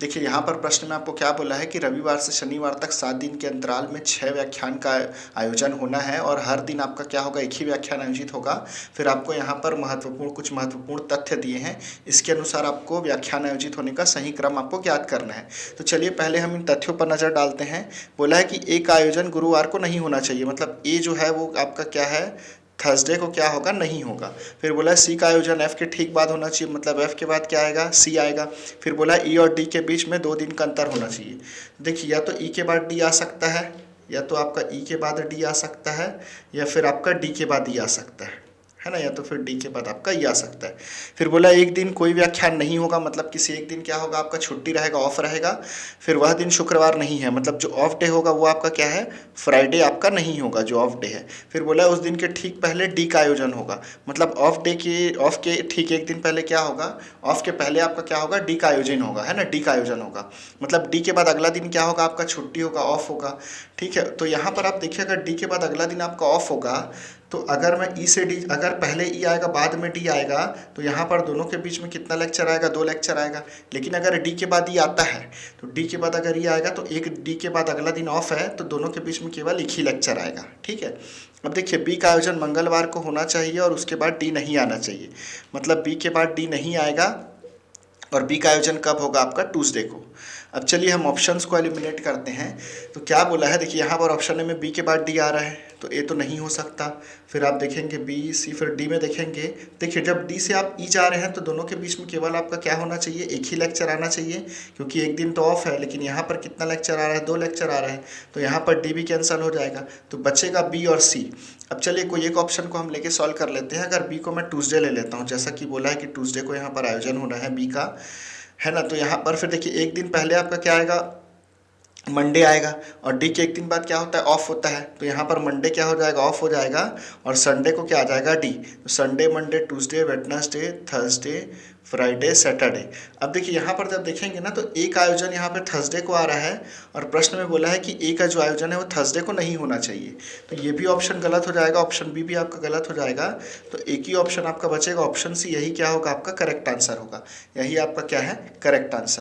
देखिए यहाँ पर प्रश्न में आपको क्या बोला है कि रविवार से शनिवार तक 7 दिन के अंतराल में 6 व्याख्यान का आयोजन होना है और हर दिन आपका क्या होगा, एक ही व्याख्यान आयोजित होगा। फिर आपको यहाँ पर कुछ महत्वपूर्ण तथ्य दिए हैं, इसके अनुसार आपको व्याख्यान आयोजित होने का सही क्रम आपको ज्ञात करना है। तो चलिए पहले हम इन तथ्यों पर नज़र डालते हैं। बोला है कि ए का आयोजन गुरुवार को नहीं होना चाहिए, मतलब ए जो है वो आपका क्या है, थर्सडे को क्या होगा, नहीं होगा। फिर बोला सी का आयोजन एफ के ठीक बाद होना चाहिए, मतलब एफ के बाद क्या आएगा, सी आएगा। फिर बोला ई और डी के बीच में 2 दिन का अंतर होना चाहिए। देखिए या तो ई के बाद डी आ सकता है, या तो आपका ई के बाद डी आ सकता है, या फिर आपका डी के बाद ई आ सकता है ना, या तो फिर डी के बाद आपका ई आ सकता है। फिर बोला एक दिन कोई व्याख्यान नहीं होगा, मतलब किसी एक दिन क्या होगा, आपका छुट्टी रहेगा, ऑफ रहेगा। फिर वह दिन शुक्रवार नहीं है, मतलब जो ऑफ डे होगा वो आपका क्या है, फ्राइडे आपका नहीं होगा जो ऑफ डे है। फिर बोला उस दिन के ठीक पहले डी का आयोजन होगा, मतलब ऑफ के ठीक एक दिन पहले क्या होगा, ऑफ के पहले आपका क्या होगा, डी का आयोजन होगा, है ना, डी का आयोजन होगा। मतलब डी के बाद अगला दिन क्या होगा, आपका छुट्टी होगा, ऑफ होगा। ठीक है, तो यहाँ पर आप देखिए अगर डी के बाद अगला दिन आपका ऑफ होगा, तो अगर मैं ई से डी, अगर पहले ई आएगा बाद में डी आएगा, तो यहाँ पर दोनों के बीच में कितना लेक्चर आएगा, 2 लेक्चर आएगा। लेकिन अगर डी के बाद ई आता है, तो डी के बाद अगर ई आएगा तो एक डी के बाद अगला दिन ऑफ है, तो दोनों के बीच में केवल एक ही लेक्चर आएगा। ठीक है, अब देखिए बी का आयोजन मंगलवार को होना चाहिए और उसके बाद डी नहीं आना चाहिए, मतलब बी के बाद डी नहीं आएगा और बी का आयोजन कब होगा, आपका ट्यूसडे को। अब चलिए हम ऑप्शंस को एलिमिनेट करते हैं। तो क्या बोला है, देखिए यहाँ पर ऑप्शन ए में बी के बाद डी आ रहा है, तो ए तो नहीं हो सकता। फिर आप देखेंगे बी सी, फिर डी में देखेंगे, देखिए जब डी से आप ई जा रहे हैं तो दोनों के बीच में केवल आपका क्या होना चाहिए, एक ही लेक्चर आना चाहिए, क्योंकि एक दिन तो ऑफ है। लेकिन यहाँ पर कितना लेक्चर आ रहा है, 2 लेक्चर आ रहा है, तो यहाँ पर डी भी कैंसिल हो जाएगा, तो बचेगा बी और सी। अब चलिए कोई एक ऑप्शन को हम लेके सॉल्व कर लेते हैं। अगर बी को मैं ट्यूसडे ले लेता हूँ, जैसा कि बोला है कि ट्यूसडे को यहाँ पर आयोजन होना है बी का, है ना, तो यहाँ पर फिर देखिए एक दिन पहले आपका क्या आएगा, मंडे आएगा, और डी के एक दिन बाद क्या होता है, ऑफ होता है, तो यहाँ पर मंडे क्या हो जाएगा, ऑफ हो जाएगा, और संडे को क्या आ जाएगा, डी। तो Sunday, Monday, Tuesday, Wednesday, Thursday, Friday, Saturday. अब देखिए यहाँ पर जब देखेंगे ना, तो ए का आयोजन यहाँ पर थर्सडे को आ रहा है, और प्रश्न में बोला है कि ए का जो आयोजन है वो थर्सडे को नहीं होना चाहिए, तो ये भी ऑप्शन गलत हो जाएगा, ऑप्शन बी भी आपका गलत हो जाएगा। तो एक ही ऑप्शन आपका बचेगा, ऑप्शन सी, यही क्या होगा, आपका करेक्ट आंसर होगा, यही आपका क्या है, करेक्ट आंसर।